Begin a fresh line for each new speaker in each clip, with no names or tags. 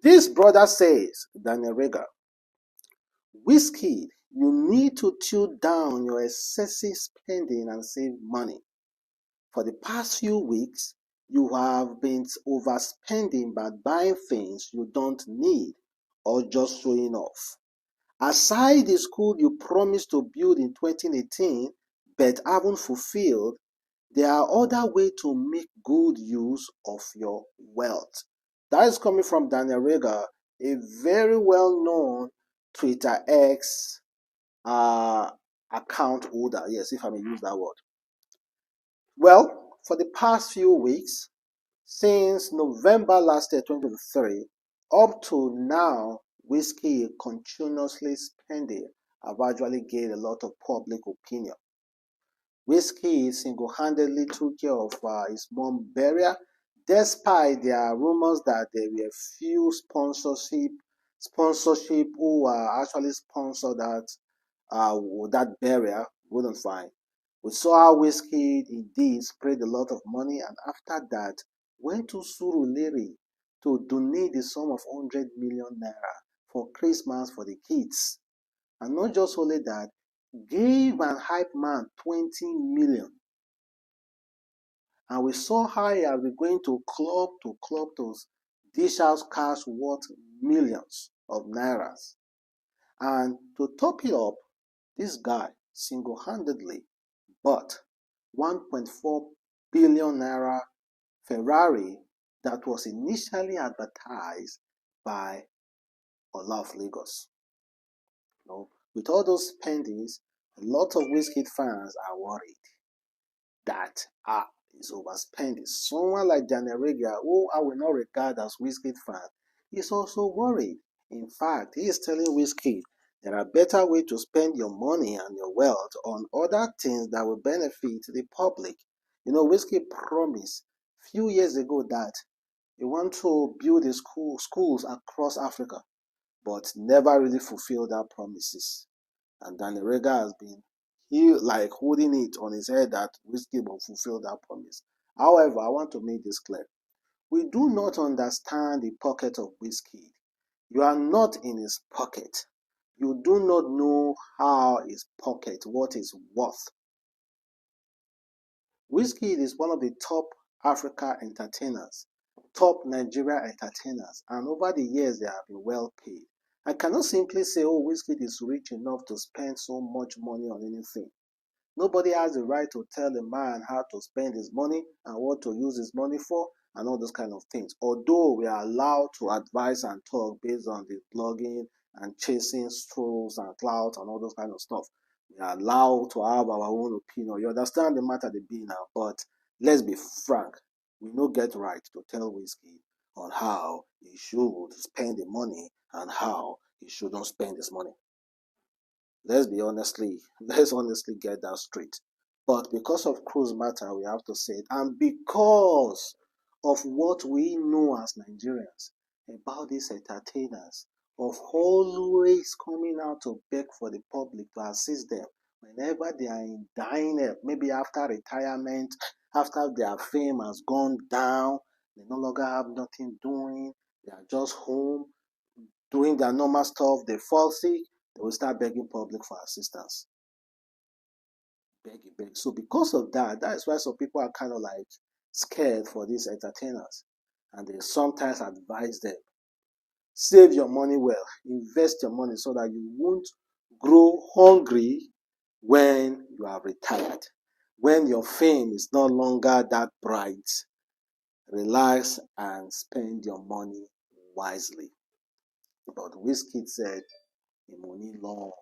This brother says, Daniel Rega, Wizkid, you need to tune down your excessive spending and save money. For the past few weeks, you have been overspending by buying things you don't need or just showing off. Aside the school you promised to build in 2018 but haven't fulfilled, there are other ways to make good use of your wealth. That is coming from Daniel Rega, a very well-known Twitter X uh, account holder. Yes, if I may use that word. Well, for the past few weeks, since November last year, 2023, up to now, Wizkid continuously spending have actually gained a lot of public opinion. Wizkid single-handedly took care of his mom's burial, despite there are rumors that there were few sponsorship who actually sponsored that burial. Wouldn't find. We saw how Wizkid indeed spread a lot of money, and after that went to Surulere to donate the sum of 100 million naira for Christmas for the kids. And not just only that, gave an hype man 20 million. And we saw how he has been going to club to dish out cash worth millions of nairas. And to top it up, this guy single-handedly bought 1.4 billion naira Ferrari that was initially advertised by Ola of Lagos. With all those spendings, a lot of Wizkid fans are worried that is overspending. Someone like Daniel Rega, who I will not regard as Wizkid fan, is also worried. In fact, he is telling Wizkid there are better ways to spend your money and your wealth on other things that will benefit the public. Wizkid promised a few years ago that he wants to build schools across Africa, but never really fulfilled that promises. And Daniel Rega has been holding it on his head that Wizkid will fulfill that promise. However, I want to make this clear. We do not understand the pocket of Wizkid. You are not in his pocket. You do not know how his pocket, what is worth. Wizkid is one of the top Africa entertainers, top Nigeria entertainers, and over the years they have been well paid. I cannot simply say, oh, Wizkid is rich enough to spend so much money on anything. Nobody has the right to tell a man how to spend his money and what to use his money for and all those kind of things. Although we are allowed to advise and talk based on the blogging and chasing strolls and clout and all those kind of stuff. We are allowed to have our own opinion. You understand the matter they be now, but let's be frank. We no get right to tell Wizkid on how he should spend the money and how he shouldn't spend his money. Let's honestly get that straight. But because of Cruz matter, we have to say it. And because of what we know as Nigerians about these entertainers, of always coming out to beg for the public to assist them whenever they are in dying, maybe after retirement, after their fame has gone down, they no longer have nothing doing, they are just home doing their normal stuff, they fall sick, they will start begging public for assistance. Begging. So because of that, that is why some people are kind of like scared for these entertainers. And they sometimes advise them, save your money well, invest your money so that you won't grow hungry when you are retired. When your fame is no longer that bright, relax and spend your money wisely. But Wizkid said, the money long.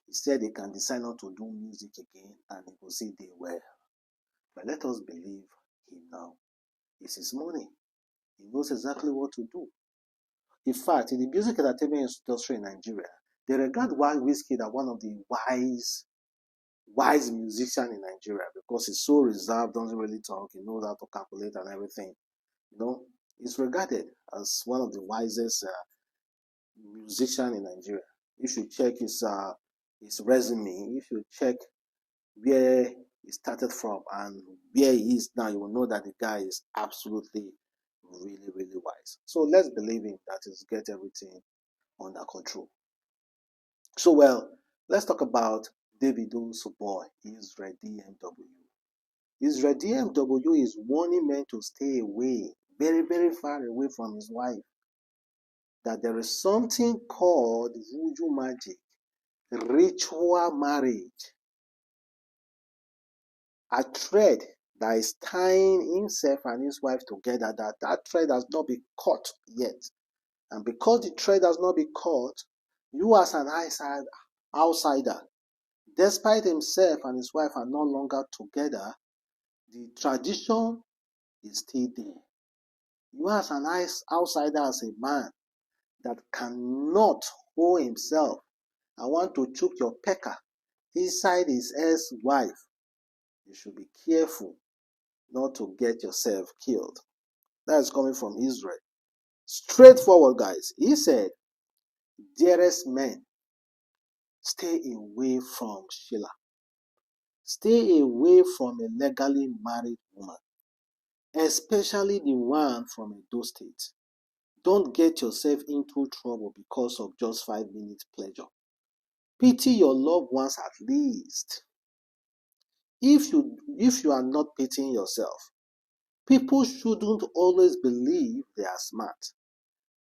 He said he can decide not to do music again and he will see they well. But let us believe him now. It's his money. He knows exactly what to do. In fact, in the music entertainment industry in Nigeria, they regard Wizkid as one of the wise musicians in Nigeria because he's so reserved, doesn't really talk, he knows how to calculate and everything. He's regarded as one of the wisest musicians in Nigeria. If you check his resume, if you check where he started from and where he is now, you will know that the guy is absolutely really, really wise. So let's believe him that he's get everything under control. So, well, let's talk about Davido's boy, Israel DMW. Israel DMW is warning men to stay away, very, very far away from his wife. That there is something called voodoo magic, ritual marriage, a thread that is tying himself and his wife together, that thread has not been cut yet. And because the thread has not been cut, you as an outsider, despite himself and his wife are no longer together, the tradition is still there. You as an outsider, as a man that cannot hold himself and want to choke your pecker inside his ex-wife, you should be careful not to get yourself killed. That is coming from Israel. Straightforward, guys. He said, dearest men, stay away from Sheila. Stay away from a legally married woman, especially the one from Edo State. Don't get yourself into trouble because of just 5 minutes pleasure. Pity your loved ones at least. If you are not pitying yourself, people shouldn't always believe they are smart.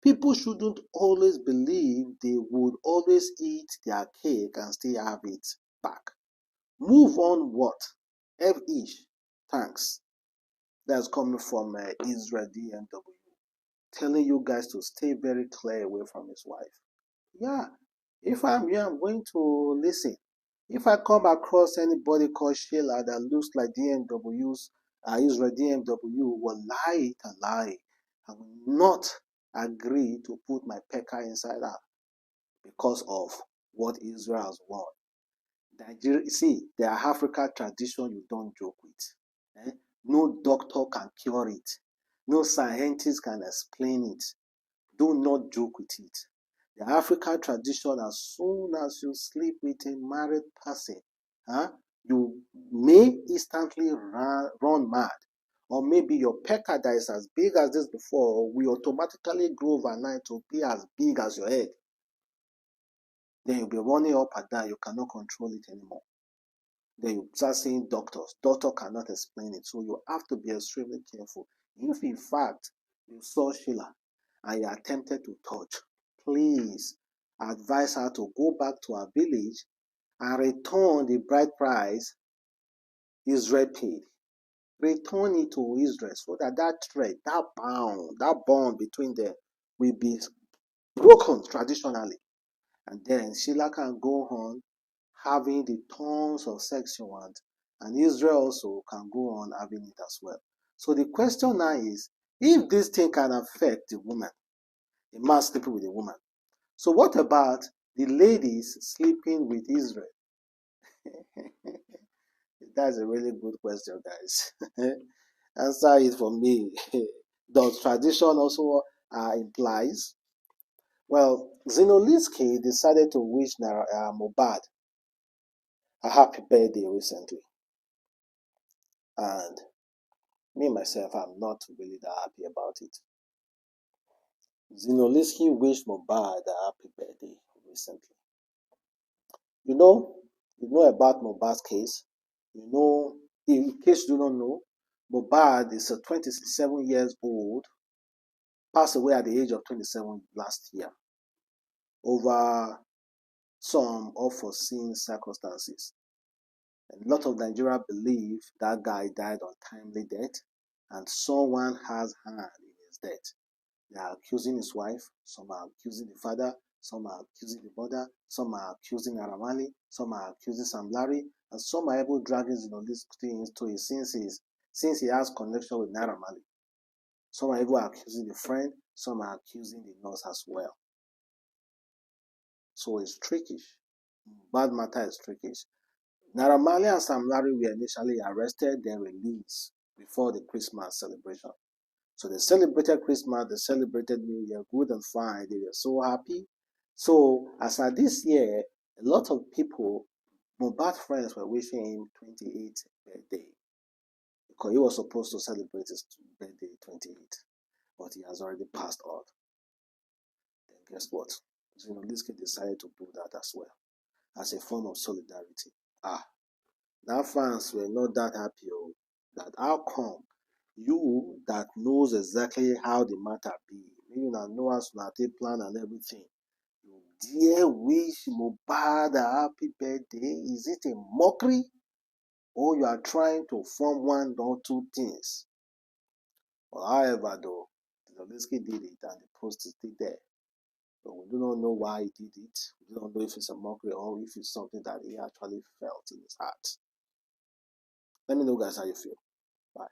People shouldn't always believe they would always eat their cake and still have it back. Move on what? F-ish. Thanks. That's coming from Israel DMW. Telling you guys to stay very clear away from his wife. Yeah, if I'm here, I'm going to listen. If I come across anybody called Sheila that looks like DMW's Israel DMW, will lie to lie. I will not agree to put my pecker inside her because of what Israel has won. Nigeria, see, their African tradition you don't joke with. No doctor can cure it. No scientist can explain it. Do not joke with it. The African tradition, as soon as you sleep with a married person, you may instantly run mad. Or maybe your pecker that is as big as this before will automatically grow overnight to be as big as your head. Then you'll be running up and down. You cannot control it anymore. Then you start saying doctors. Doctor cannot explain it. So you have to be extremely careful. If in fact you saw Sheila and you attempted to touch, please advise her to go back to her village and return the bride price Israel paid. Return it to Israel so that that thread, that bond between them will be broken traditionally. And then Sheila can go on having the tons of sex she wants, and Israel also can go on having it as well. So the question now is, if this thing can affect the woman, the man sleeping with the woman, so what about the ladies sleeping with Israel? That's a really good question, guys. Answer it for me. Does tradition also implies? Well, Wizkid decided to wish Mohbad a happy birthday recently. And me myself, I'm not really that happy about it. Wizkid wished Mohbad a happy birthday recently. You know, about Mohbad's case. In case you do not know, Mohbad is a 27 years old, passed away at the age of 27 last year over some unforeseen circumstances. A lot of Nigeria believe that guy died untimely death and someone has hand in his death. They are accusing his wife, some are accusing the father, some are accusing the mother, some are accusing Aramali, some are accusing Sam Larry, and some are even dragging Zinoliski into it since he has connection with Naramali. Some are even accusing the friend, some are accusing the nurse as well. So it's tricky. Bad matter is tricky. Naramali and Sam Larry were initially arrested, then released before the Christmas celebration. So they celebrated Christmas, they celebrated New Year, good and fine. They were so happy. So as at this year, a lot of people, Mohbad friends, were wishing him 28th birthday because he was supposed to celebrate his birthday 28th. but he has already passed on. Then guess what? Wizkid decided to do that as well, as a form of solidarity. Now fans were not that happy. That how come you that knows exactly how the matter be, you know as una take plan and everything, you dare wish Mohbad a happy birthday? Is it a mockery? Or you are trying to form one or two things? But however, though, Wizkid did it and the post is still there. But we do not know why he did it. We do not know if it's a mockery or if it's something that he actually felt in his heart. Let me know, guys, how you feel. Bye.